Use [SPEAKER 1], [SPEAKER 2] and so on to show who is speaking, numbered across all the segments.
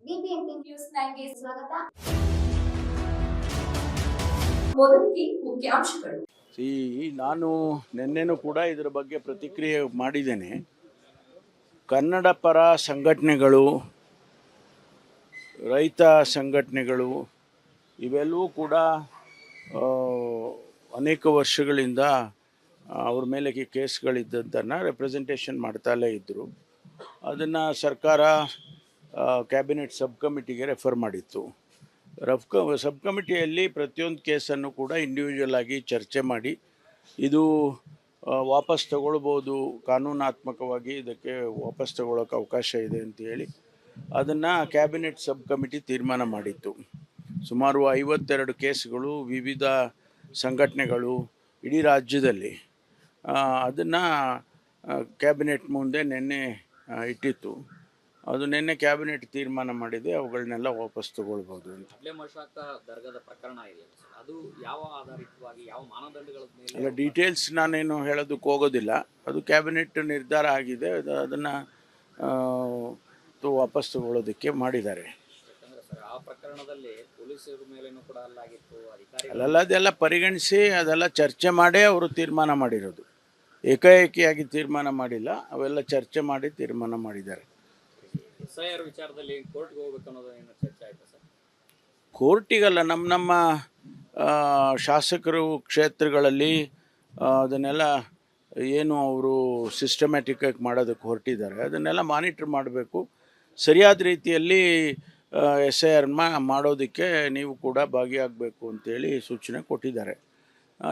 [SPEAKER 1] BBMP news 9ಗೆ ಸ್ವಾಗತ. ಮೊದಲಿಗೆ ಮುಖ್ಯಾಂಶಗಳು.
[SPEAKER 2] ನಾನು ನಿನ್ನೆನೂ ಕೂಡ ಇದರ ಬಗ್ಗೆ ಪ್ರತಿಕ್ರಿಯೆ ಮಾಡಿದ್ದೇನೆ. ಕನ್ನಡ ಪರ ಸಂಘಟನೆಗಳು, ರೈತ ಸಂಘಟನೆಗಳು ಇವೆಲ್ಲವೂ ಕೂಡ ಅನೇಕ ವರ್ಷಗಳಿಂದ ಅವ್ರ ಮೇಲೆ ಕೇಸ್ಗಳಿದ್ದದ್ದನ್ನು ರೆಪ್ರೆಸೆಂಟೇಷನ್ ಮಾಡ್ತಾಲೇ ಇದ್ದರು. ಅದನ್ನು ಸರ್ಕಾರ ಕ್ಯಾಬಿನೆಟ್ ಸಬ್ ಕಮಿಟಿಗೆ ರೆಫರ್ ಮಾಡಿತ್ತು. ಸಬ್ ಕಮಿಟಿಯಲ್ಲಿ ಪ್ರತಿಯೊಂದು ಕೇಸನ್ನು ಕೂಡ ಇಂಡಿವಿಜುವಲ್ ಆಗಿ ಚರ್ಚೆ ಮಾಡಿ ಇದು ವಾಪಸ್ ತಗೊಳ್ಬೋದು, ಕಾನೂನಾತ್ಮಕವಾಗಿ ಇದಕ್ಕೆ ವಾಪಸ್ ತಗೊಳ್ಳೋಕೆ ಅವಕಾಶ ಇದೆ ಅಂತೇಳಿ ಅದನ್ನು ಕ್ಯಾಬಿನೆಟ್ ಸಬ್ ಕಮಿಟಿ ತೀರ್ಮಾನ ಮಾಡಿತ್ತು. ಸುಮಾರು 52 ಕೇಸ್ಗಳು ವಿವಿಧ ಸಂಘಟನೆಗಳು ಇಡೀ ರಾಜ್ಯದಲ್ಲಿ ಅದನ್ನು ಕ್ಯಾಬಿನೆಟ್ ಮುಂದೆ ನಿನ್ನೆ ಇಟ್ಟಿತ್ತು. ಅದು ನಿನ್ನೆ ಕ್ಯಾಬಿನೆಟ್ ತೀರ್ಮಾನ ಮಾಡಿದೆ, ಅವುಗಳನ್ನೆಲ್ಲ ವಾಪಸ್ ತಗೊಳ್ಬೋದು ಅಂತ.
[SPEAKER 3] ದರ್ಗಾದ ಪ್ರಕರಣ ಇದೆ, ಅದು ಯಾವ ಆಧಾರಿತವಾಗಿ ಯಾವ ಮಾನದಂಡಗಳ ಮೇಲೆ?
[SPEAKER 2] ಅಲ್ಲ, ಡೀಟೇಲ್ಸ್ ನಾನೇನು ಹೇಳೋದಕ್ಕೆ ಹೋಗೋದಿಲ್ಲ. ಅದು ಕ್ಯಾಬಿನೆಟ್ ನಿರ್ಧಾರ ಆಗಿದೆ, ಅದನ್ನು ವಾಪಸ್ ತಗೊಳ್ಳೋದಕ್ಕೆ ಮಾಡಿದ್ದಾರೆ.
[SPEAKER 3] ಆ ಪ್ರಕರಣದಲ್ಲಿ ಪೊಲೀಸರ ಮೇಲೇನೂ ಕೂಡ ಅಲ್ಲಾಗಿತ್ತು,
[SPEAKER 2] ಅಲ್ಲ, ಅದೆಲ್ಲ ಪರಿಗಣಿಸಿ ಅದೆಲ್ಲ ಚರ್ಚೆ ಮಾಡೇ ಅವರು ತೀರ್ಮಾನ ಮಾಡಿರೋದು. ಏಕಾಏಕಿಯಾಗಿ ತೀರ್ಮಾನ ಮಾಡಿಲ್ಲ, ಅವೆಲ್ಲ ಚರ್ಚೆ ಮಾಡಿ ತೀರ್ಮಾನ ಮಾಡಿದ್ದಾರೆ.
[SPEAKER 3] SIR ವಿಚಾರದಲ್ಲಿ ಕೋರ್ಟ್ಗೆ ಹೋಗ್ಬೇಕು ಅನ್ನೋದು ಏನು ಚರ್ಚೆ ಆಯ್ತು ಸರ್?
[SPEAKER 2] ಕೋರ್ಟಿಗಲ್ಲ, ನಮ್ಮ ಶಾಸಕರು ಕ್ಷೇತ್ರಗಳಲ್ಲಿ ಅದನ್ನೆಲ್ಲ ಏನು ಅವರು ಸಿಸ್ಟಮ್ಯಾಟಿಕ್ಕಾಗಿ ಮಾಡೋದಕ್ಕೆ ಹೊರಟಿದ್ದಾರೆ, ಅದನ್ನೆಲ್ಲ ಮಾನಿಟ್ರ್ ಮಾಡಬೇಕು. ಸರಿಯಾದ ರೀತಿಯಲ್ಲಿ SIR ಮಾಡೋದಕ್ಕೆ ನೀವು ಕೂಡ ಭಾಗಿಯಾಗಬೇಕು ಅಂತೇಳಿ ಸೂಚನೆ ಕೊಟ್ಟಿದ್ದಾರೆ.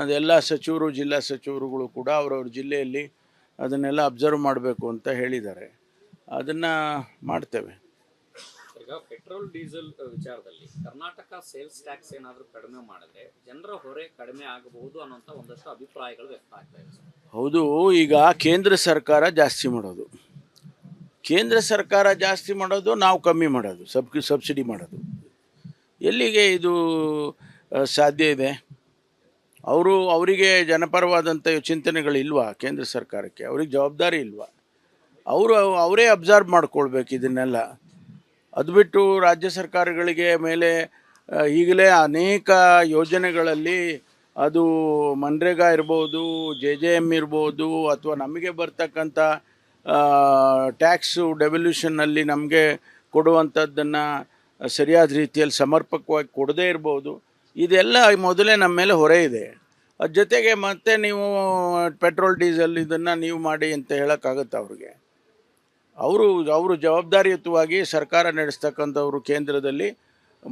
[SPEAKER 2] ಅದೆಲ್ಲ ಸಚಿವರು, ಜಿಲ್ಲಾ ಸಚಿವರುಗಳು ಕೂಡ ಅವರವ್ರ ಜಿಲ್ಲೆಯಲ್ಲಿ ಅದನ್ನೆಲ್ಲ ಅಬ್ಸರ್ವ್ ಮಾಡಬೇಕು ಅಂತ ಹೇಳಿದ್ದಾರೆ. ಅದನ್ನು ಮಾಡ್ತೇವೆ.
[SPEAKER 3] ಈಗ ಪೆಟ್ರೋಲ್ ಡೀಸೆಲ್ ವಿಚಾರದಲ್ಲಿ ಕರ್ನಾಟಕ ಸೇಲ್ಸ್ ಟ್ಯಾಕ್ಸ್ ಏನಾದರೂ ಕಡಿಮೆ ಮಾಡಿದ್ರೆ ಜನರ ಹೊರೆ ಕಡಿಮೆ ಆಗಬಹುದು ಅನ್ನೋಂಥ ಒಂದಷ್ಟು ಅಭಿಪ್ರಾಯಗಳು ವ್ಯಕ್ತ ಆಗ್ತಾ ಇದೆ.
[SPEAKER 2] ಹೌದು, ಈಗ ಕೇಂದ್ರ ಸರ್ಕಾರ ಜಾಸ್ತಿ ಮಾಡೋದು, ಕೇಂದ್ರ ಸರ್ಕಾರ ಜಾಸ್ತಿ ಮಾಡೋದು, ನಾವು ಕಮ್ಮಿ ಮಾಡೋದು, ಸಬ್ಸಿಡಿ ಮಾಡೋದು, ಎಲ್ಲಿಗೆ ಇದು ಸಾಧ್ಯ ಇದೆ? ಅವರಿಗೆ ಜನಪರವಾದಂಥ ಚಿಂತನೆಗಳಿಲ್ವಾ? ಕೇಂದ್ರ ಸರ್ಕಾರಕ್ಕೆ ಅವ್ರಿಗೆ ಜವಾಬ್ದಾರಿ ಇಲ್ವಾ? ಅವರೇ ಅಬ್ಸರ್ವ್ ಮಾಡ್ಕೊಳ್ಬೇಕು ಇದನ್ನೆಲ್ಲ. ಅದು ಬಿಟ್ಟು ರಾಜ್ಯ ಸರ್ಕಾರಗಳಿಗೆ ಮೇಲೆ ಈಗಲೇ ಅನೇಕ ಯೋಜನೆಗಳಲ್ಲಿ ಅದು ಮನ್ರೇಗಾ ಇರ್ಬೋದು, JJM ಇರ್ಬೋದು, ಅಥವಾ ನಮಗೆ ಬರ್ತಕ್ಕಂಥ ಟ್ಯಾಕ್ಸು ಡೆವಲ್ಯೂಷನ್ನಲ್ಲಿ ನಮಗೆ ಕೊಡುವಂಥದ್ದನ್ನು ಸರಿಯಾದ ರೀತಿಯಲ್ಲಿ ಸಮರ್ಪಕವಾಗಿ ಕೊಡದೇ ಇರ್ಬೋದು. ಇದೆಲ್ಲ ಮೊದಲೇ ನಮ್ಮ ಮೇಲೆ ಹೊರೆ ಇದೆ. ಅದ್ರ ಜೊತೆಗೆ ಮತ್ತೆ ನೀವು ಪೆಟ್ರೋಲ್ ಡೀಸೆಲ್ ಇದನ್ನು ನೀವು ಮಾಡಿ ಅಂತ ಹೇಳೋಕ್ಕಾಗುತ್ತೆ ಅವ್ರಿಗೆ? ಅವರು ಜವಾಬ್ದಾರಿಯುತವಾಗಿ ಸರ್ಕಾರ ನಡೆಸ್ತಕ್ಕಂಥವ್ರು ಕೇಂದ್ರದಲ್ಲಿ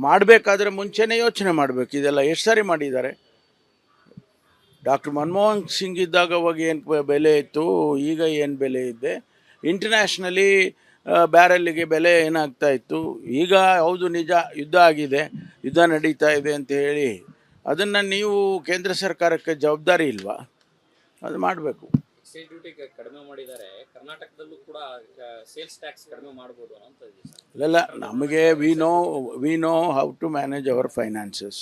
[SPEAKER 2] ಮಾಡಬೇಕಾದ್ರೆ ಮುಂಚೆನೇ ಯೋಚನೆ ಮಾಡಬೇಕು. ಇದೆಲ್ಲ ಎಷ್ಟು ಸಾರಿ ಮಾಡಿದ್ದಾರೆ. ಡಾಕ್ಟರ್ ಮನಮೋಹನ್ ಸಿಂಗ್ ಇದ್ದಾಗ ಅವಾಗ ಏನು ಬೆಲೆ ಇತ್ತು, ಈಗ ಏನು ಬೆಲೆ ಇದೆ, ಇಂಟರ್ನ್ಯಾಷನಲಿ ಬ್ಯಾರೆಲ್ಲಿಗೆ ಬೆಲೆ ಏನಾಗ್ತಾ ಇತ್ತು. ಈಗ ಹೌದು ನಿಜ, ಯುದ್ಧ ಆಗಿದೆ, ಯುದ್ಧ ನಡೀತಾ ಇದೆ ಅಂತ ಹೇಳಿ ಅದನ್ನು ನೀವು ಕೇಂದ್ರ ಸರ್ಕಾರಕ್ಕೆ ಜವಾಬ್ದಾರಿ ಇಲ್ವಾ? ಅದು ಮಾಡಬೇಕು.
[SPEAKER 3] ಎಕ್ಸೈಸ್ ಡ್ಯೂಟಿ ಕಡಿಮೆ ಮಾಡಿದ್ದಾರೆ, ಕರ್ನಾಟಕದಲ್ಲೂ ಕೂಡ ಸೇಲ್ಸ್ ಟ್ಯಾಕ್ಸ್ ಕಡಿಮೆ ಮಾಡ್ಬೋದು ಅಂತ ಇದೆ ಸರ್.
[SPEAKER 2] ಇಲ್ಲ, ನಮಗೆ we know how to manage our finances.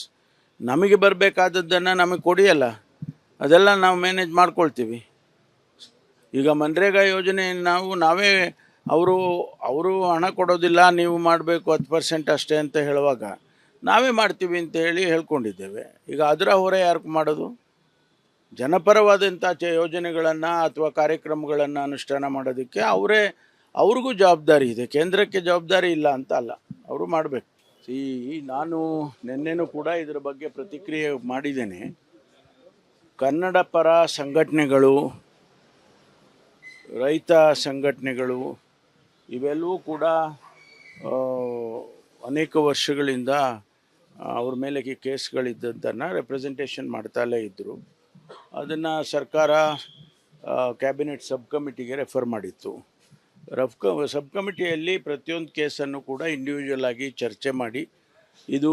[SPEAKER 2] ನಮಗೆ ಬರಬೇಕಾದದ್ದನ್ನು ನಮಗೆ ಕೊಡಿಯಲ್ಲ, ಅದೆಲ್ಲ ನಾವು ಮ್ಯಾನೇಜ್ ಮಾಡ್ಕೊಳ್ತೀವಿ. ಈಗ ಮನ್ರೇಗಾ ಯೋಜನೆ ನಾವೇ ಅವರು ಹಣ ಕೊಡೋದಿಲ್ಲ, ನೀವು ಮಾಡಬೇಕು 10% ಅಷ್ಟೇ ಅಂತ ಹೇಳುವಾಗ ನಾವೇ ಮಾಡ್ತೀವಿ ಅಂತ ಹೇಳಿ ಹೇಳ್ಕೊಂಡಿದ್ದೇವೆ. ಈಗ ಅದರ ಹೊರೆ ಯಾರು ಮಾಡೋದು? ಜನಪರವಾದಂಥ ಯೋಜನೆಗಳನ್ನು ಅಥವಾ ಕಾರ್ಯಕ್ರಮಗಳನ್ನು ಅನುಷ್ಠಾನ ಮಾಡೋದಕ್ಕೆ ಅವ್ರಿಗೂ ಜವಾಬ್ದಾರಿ ಇದೆ, ಕೇಂದ್ರಕ್ಕೆ ಜವಾಬ್ದಾರಿ ಇಲ್ಲ ಅಂತ ಅಲ್ಲ, ಅವರು ಮಾಡಬೇಕು. ನಾನು ನಿನ್ನೆನೂ ಕೂಡ ಇದರ ಬಗ್ಗೆ ಪ್ರತಿಕ್ರಿಯೆ ಮಾಡಿದ್ದೇನೆ. ಕನ್ನಡ ಪರ ಸಂಘಟನೆಗಳು, ರೈತ ಸಂಘಟನೆಗಳು ಇವೆಲ್ಲವೂ ಕೂಡ ಅನೇಕ ವರ್ಷಗಳಿಂದ ಅವ್ರ ಮೇಲೆ ಕೇಸ್ಗಳಿದ್ದದ್ದನ್ನು ರೆಪ್ರೆಸೆಂಟೇಷನ್ ಮಾಡ್ತಾಲೇ ಇದ್ದರು. ಅದನ್ನು ಸರ್ಕಾರ ಕ್ಯಾಬಿನೆಟ್ ಸಬ್ ಕಮಿಟಿಗೆ ರೆಫರ್ ಮಾಡಿತ್ತು. ಸಬ್ ಕಮಿಟಿಯಲ್ಲಿ ಪ್ರತಿಯೊಂದು ಕೇಸನ್ನು ಕೂಡ ಇಂಡಿವಿಜುವಲ್ ಆಗಿ ಚರ್ಚೆ ಮಾಡಿ ಇದು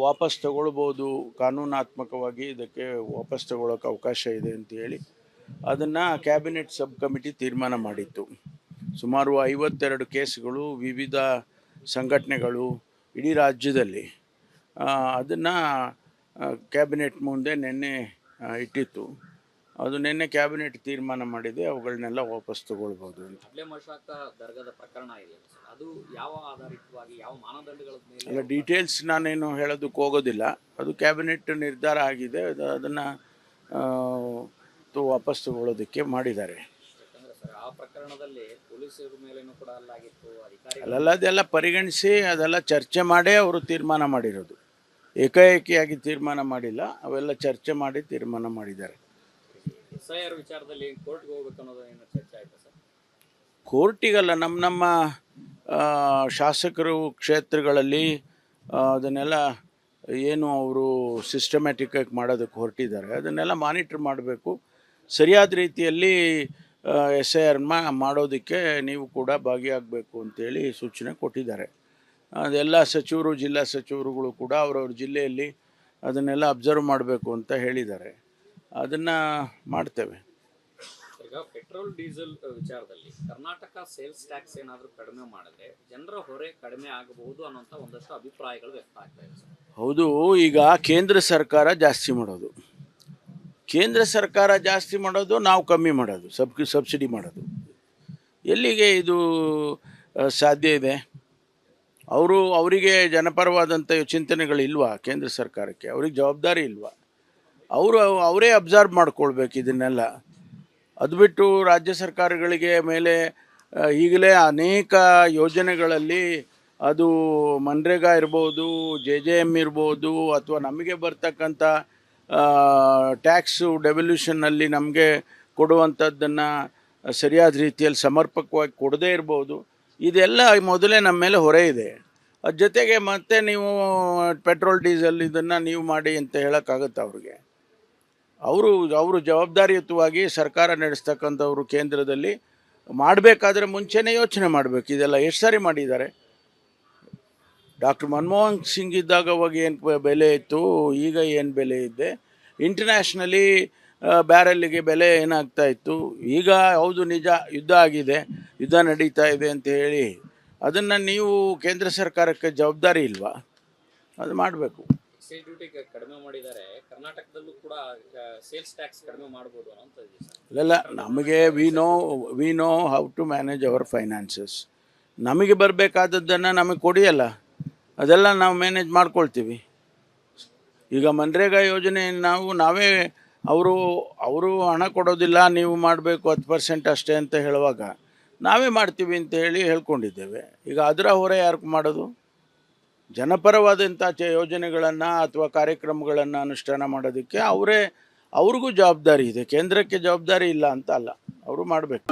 [SPEAKER 2] ವಾಪಸ್ ತಗೊಳ್ಬೋದು, ಕಾನೂನಾತ್ಮಕವಾಗಿ ಇದಕ್ಕೆ ವಾಪಸ್ ತಗೊಳ್ಳೋಕೆ ಅವಕಾಶ ಇದೆ ಅಂತೇಳಿ ಅದನ್ನು ಕ್ಯಾಬಿನೆಟ್ ಸಬ್ ಕಮಿಟಿ ತೀರ್ಮಾನ ಮಾಡಿತ್ತು. ಸುಮಾರು 52 ಕೇಸ್ಗಳು ವಿವಿಧ ಸಂಘಟನೆಗಳು ಇಡೀ ರಾಜ್ಯದಲ್ಲಿ ಅದನ್ನು ಕ್ಯಾಬಿನೆಟ್ ಮುಂದೆ ನಿನ್ನೆ ಇಟ್ಟಿತ್ತು. ಅದು ನಿನ್ನೆ ಕ್ಯಾಬಿನೆಟ್ ತೀರ್ಮಾನ ಮಾಡಿದೆ, ಅವುಗಳನ್ನೆಲ್ಲ ವಾಪಸ್ ತಗೊಳ್ಬೋದು ಅಂತ.
[SPEAKER 3] ಅಬ್ಲೆ ಮಶಾಕ ದರ್ಗಾದ ಪ್ರಕರಣ ಇದೆ ಸರ್, ಅದು ಯಾವ ಆಧಾರಿತವಾಗಿ ಯಾವ ಮಾನದಂಡಗಳ ಮೇಲೆ?
[SPEAKER 2] ಅಲ್ಲ, ಡೀಟೇಲ್ಸ್ ನಾನೇನು ಹೇಳೋದಕ್ಕೆ ಹೋಗೋದಿಲ್ಲ. ಅದು ಕ್ಯಾಬಿನೆಟ್ ನಿರ್ಧಾರ ಆಗಿದೆ, ಅದನ್ನು ವಾಪಸ್ ತಗೊಳ್ಳೋದಕ್ಕೆ ಮಾಡಿದ್ದಾರೆ.
[SPEAKER 3] ಯಾಕಂದ್ರೆ ಸರ್ ಆ ಪ್ರಕರಣದಲ್ಲಿ ಪೊಲೀಸರ ಮೇಲೇನೂ ಕೂಡ ಅಲ್ಲಾಗಿತ್ತು, ಅಧಿಕಾರಿಗಳು
[SPEAKER 2] ಅಲ್ಲೆಲ್ಲ ಅದೆಲ್ಲ ಪರಿಗಣಿಸಿ ಅದೆಲ್ಲ ಚರ್ಚೆ ಮಾಡೇ ಅವರು ತೀರ್ಮಾನ ಮಾಡಿರೋದು. ಏಕಾಏಕಿಯಾಗಿ ತೀರ್ಮಾನ ಮಾಡಿಲ್ಲ, ಅವೆಲ್ಲ ಚರ್ಚೆ ಮಾಡಿ ತೀರ್ಮಾನ ಮಾಡಿದ್ದಾರೆ.
[SPEAKER 3] SIR ವಿಚಾರದಲ್ಲಿ ಕೋರ್ಟ್ಗೆ ಹೋಗ್ಬೇಕು ಅನ್ನೋದು ಏನು ಚರ್ಚೆ ಆಯ್ತಾ ಸರ್?
[SPEAKER 2] ಕೋರ್ಟಿಗಲ್ಲ, ನಮ್ಮ ಶಾಸಕರು ಕ್ಷೇತ್ರಗಳಲ್ಲಿ ಅದನ್ನೆಲ್ಲ ಏನು ಅವರು ಸಿಸ್ಟಮ್ಯಾಟಿಕ್ಕಾಗಿ ಮಾಡೋದಕ್ಕೆ ಹೊರಟಿದ್ದಾರೆ, ಅದನ್ನೆಲ್ಲ ಮಾನಿಟ್ರ್ ಮಾಡಬೇಕು. ಸರಿಯಾದ ರೀತಿಯಲ್ಲಿ SIR ಮಾಡೋದಕ್ಕೆ ನೀವು ಕೂಡ ಭಾಗಿಯಾಗಬೇಕು ಅಂತೇಳಿ ಸೂಚನೆ ಕೊಟ್ಟಿದ್ದಾರೆ. ಅದೆಲ್ಲ ಸಚಿವರು, ಜಿಲ್ಲಾ ಸಚಿವರುಗಳು ಕೂಡ ಅವರವ್ರ ಜಿಲ್ಲೆಯಲ್ಲಿ ಅದನ್ನೆಲ್ಲ ಅಬ್ಸರ್ವ್ ಮಾಡಬೇಕು ಅಂತ ಹೇಳಿದ್ದಾರೆ. ಅದನ್ನು ಮಾಡ್ತೇವೆ.
[SPEAKER 3] ಈಗ ಪೆಟ್ರೋಲ್ ಡೀಸೆಲ್ ವಿಚಾರದಲ್ಲಿ ಕರ್ನಾಟಕ ಸೇಲ್ಸ್ ಟ್ಯಾಕ್ಸ್ ಏನಾದರೂ ಕಡಿಮೆ ಮಾಡಿದ್ರೆ ಜನರ ಹೊರೆ ಕಡಿಮೆ ಆಗಬಹುದು ಅನ್ನೋಂಥ ಒಂದಷ್ಟು ಅಭಿಪ್ರಾಯಗಳು ವ್ಯಕ್ತ ಆಗ್ತಾ ಇದೆ ಸರ್.
[SPEAKER 2] ಹೌದು, ಈಗ ಕೇಂದ್ರ ಸರ್ಕಾರ ಜಾಸ್ತಿ ಮಾಡೋದು, ಕೇಂದ್ರ ಸರ್ಕಾರ ಜಾಸ್ತಿ ಮಾಡೋದು, ನಾವು ಕಮ್ಮಿ ಮಾಡೋದು, ಸಬ್ಸಿಡಿ ಮಾಡೋದು. ಎಲ್ಲಿಗೆ ಇದು ಸಾಧ್ಯ ಇದೆ? ಅವರಿಗೆ ಜನಪರವಾದಂಥ ಚಿಂತನೆಗಳಿಲ್ವಾ? ಕೇಂದ್ರ ಸರ್ಕಾರಕ್ಕೆ ಅವ್ರಿಗೆ ಜವಾಬ್ದಾರಿ ಇಲ್ವಾ? ಅವರೇ ಅಬ್ಸರ್ವ್ ಮಾಡ್ಕೊಳ್ಬೇಕು ಇದನ್ನೆಲ್ಲ. ಅದು ಬಿಟ್ಟು ರಾಜ್ಯ ಸರ್ಕಾರಗಳಿಗೆ ಮೇಲೆ ಈಗಲೇ ಅನೇಕ ಯೋಜನೆಗಳಲ್ಲಿ, ಅದು ಮನ್ರೇಗಾ ಇರ್ಬೋದು, JJM ಇರ್ಬೋದು, ಅಥವಾ ನಮಗೆ ಬರ್ತಕ್ಕಂಥ ಟ್ಯಾಕ್ಸು ಡೆವಲ್ಯೂಷನ್ನಲ್ಲಿ ನಮಗೆ ಕೊಡುವಂಥದ್ದನ್ನು ಸರಿಯಾದ ರೀತಿಯಲ್ಲಿ ಸಮರ್ಪಕವಾಗಿ ಕೊಡದೇ ಇರ್ಬೋದು. ಇದೆಲ್ಲ ಮೊದಲೇ ನಮ್ಮ ಮೇಲೆ ಹೊರೆ ಇದೆ. ಅದ್ರ ಜೊತೆಗೆ ಮತ್ತೆ ನೀವು ಪೆಟ್ರೋಲ್ ಡೀಸೆಲ್ ಇದನ್ನು ನೀವು ಮಾಡಿ ಅಂತ ಹೇಳೋಕ್ಕಾಗತ್ತೆ ಅವ್ರಿಗೆ? ಅವರು ಜವಾಬ್ದಾರಿಯುತವಾಗಿ ಸರ್ಕಾರ ನಡೆಸ್ತಕ್ಕಂಥವ್ರು ಕೇಂದ್ರದಲ್ಲಿ ಮಾಡಬೇಕಾದ್ರೆ ಮುಂಚೆನೇ ಯೋಚನೆ ಮಾಡಬೇಕು. ಇದೆಲ್ಲ ಎಷ್ಟು ಸಾರಿ ಮಾಡಿದ್ದಾರೆ. ಡಾಕ್ಟರ್ ಮನಮೋಹನ್ ಸಿಂಗ್ ಇದ್ದಾಗ ಅವಾಗ ಏನು ಬೆಲೆ ಇತ್ತು, ಈಗ ಏನು ಬೆಲೆ ಇದೆ, ಇಂಟರ್ನ್ಯಾಷನಲಿ ಬ್ಯಾರೆಲ್ಲಿಗೆ ಬೆಲೆ ಏನಾಗ್ತಾ ಇತ್ತು. ಈಗ ಹೌದು ನಿಜ, ಯುದ್ಧ ಆಗಿದೆ, ಯುದ್ಧ ನಡೀತಾ ಇದೆ ಅಂತ ಹೇಳಿ ಅದನ್ನು ನೀವು ಕೇಂದ್ರ ಸರ್ಕಾರಕ್ಕೆ ಜವಾಬ್ದಾರಿ ಇಲ್ವಾ? ಅದು ಮಾಡಬೇಕು.
[SPEAKER 3] ಎಕ್ಸೈಸ್ ಡ್ಯೂಟಿ ಕಡಿಮೆ ಮಾಡಿದ್ದಾರೆ, ಕರ್ನಾಟಕದಲ್ಲೂ ಕೂಡ ಸೇಲ್ಸ್ ಟ್ಯಾಕ್ಸ್ ಕಡಿಮೆ ಮಾಡ್ಬೋದು ಅಂತ ಇದೆ ಸರ್.
[SPEAKER 2] ಇಲ್ಲ, ನಮಗೆ we know how to manage our finances. ನಮಗೆ ಬರಬೇಕಾದದ್ದನ್ನು ನಮಗೆ ಕೊಡಿಯಲ್ಲ, ಅದೆಲ್ಲ ನಾವು ಮ್ಯಾನೇಜ್ ಮಾಡ್ಕೊಳ್ತೀವಿ. ಈಗ ಮನ್ರೇಗಾ ಯೋಜನೆ ನಾವೇ ಅವರು ಹಣ ಕೊಡೋದಿಲ್ಲ, ನೀವು ಮಾಡಬೇಕು 10% ಅಷ್ಟೇ ಅಂತ ಹೇಳುವಾಗ ನಾವೇ ಮಾಡ್ತೀವಿ ಅಂತ ಹೇಳಿ ಹೇಳ್ಕೊಂಡಿದ್ದೇವೆ. ಈಗ ಅದರ ಹೊರೆ ಯಾರು ಮಾಡೋದು? ಜನಪರವಾದಂಥ ಯೋಜನೆಗಳನ್ನು ಅಥವಾ ಕಾರ್ಯಕ್ರಮಗಳನ್ನು ಅನುಷ್ಠಾನ ಮಾಡೋದಕ್ಕೆ ಅವ್ರಿಗೂ ಜವಾಬ್ದಾರಿ ಇದೆ. ಕೇಂದ್ರಕ್ಕೆ ಜವಾಬ್ದಾರಿ ಇಲ್ಲ ಅಂತ ಅಲ್ಲ, ಅವರು ಮಾಡಬೇಕು.